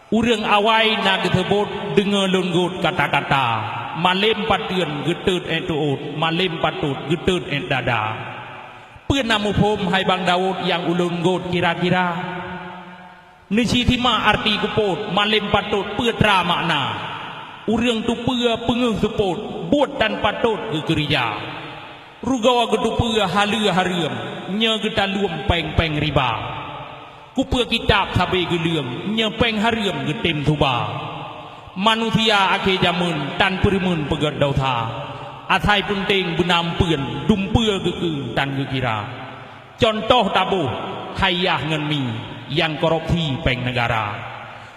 Urang awai na getebot dengar lunggut kata-kata malem patun getut entuut malem patut getut ent dada. Pen namu pom hai bang Daud yang ulunggut kira-kira. Nisi tima arti kupot malem patut petra makna. Urang tu pea pengeuh sepot buat dan patut gegeria. Rugawa gedu pea halua hareum nya getaluam peng-peng riba. Kupa kitab sabai gelium nyepeng harium getim tuba. Manusia akhir jamun tan perimun pegat dauta. Athai punting benam puen dumpua gege tan gekira. Contoh tabuh hayah ngan mi yang korupsi peng negara.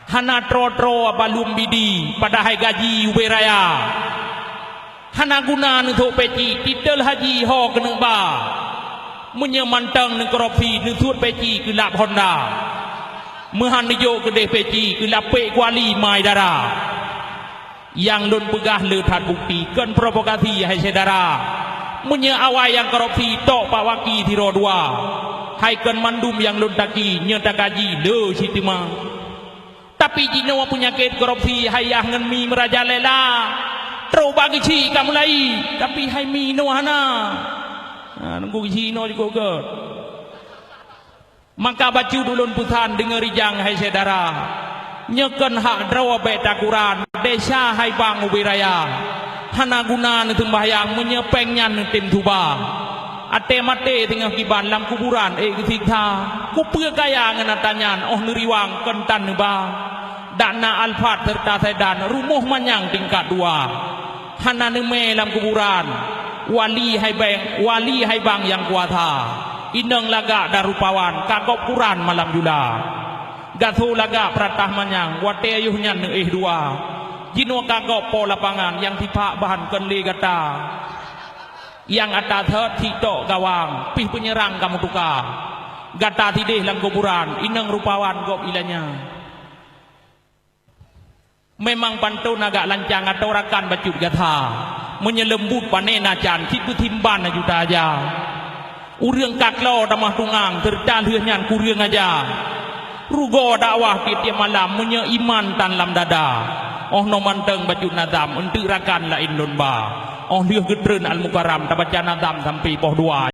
Hana tro-tro balum bidi padahai gaji uberaya. Hana guna untuk peci titel haji ho kena ba. Menyemantangនឹងក្របភីនឹងសួតពេជីគឺឡាប់ហុនដាមើហាននយោកដេពេជីគឺឡាប់ពេគួាលីម៉ៃដារ៉ាយ៉ាងលុនពកាសលើថាត់បុកទីកិនប្រូវូកាធីឲ្យសេដារ៉ាmenye awai yang korupsi tok pak waki tiro dua hai kan mandum yang lun taki nyata kaji le sitima tapi jino penyakit korupsi hayah ngan mi merajalela terus bagi ci kamu lai tapi hai mi no hana nunggu Cina juga ke maka baca dulun putan dengar rijang hai saudara nyekan hak drawa beta Quran desa hai bang ubiraya hana guna nu bayang menyepeng nyan tim tuba ate mate tengah kiban lam kuburan ketika ku pea kaya ngana tanyan oh neriwang kentan ba dana alfat serta sedan rumuh manyang tingkat 2 hana neme lam kuburan wali hai bang yang kuasa ineng laga darupawan kagok Quran malam jula gathu laga pratah manyang wate ayuhnya ne dua jino kagok po lapangan yang tipak bahan kenli gata yang ata thot tito gawang pih penyerang kamu tuka gata tidih lam kuburan ineng rupawan gop ilanya memang pantun agak lancang atau rakan bacut gatha menyelembut panena jan kitu timban juta aja urang kaklo damah tungang terdan heuhnyan kureung aja rugo dakwah tiap malam menye iman tan lam dada oh no manteng bacut nadam untuk rakan lain lon ba oh lieuh gedreun al mukarram tabaca nadam sampai poh 2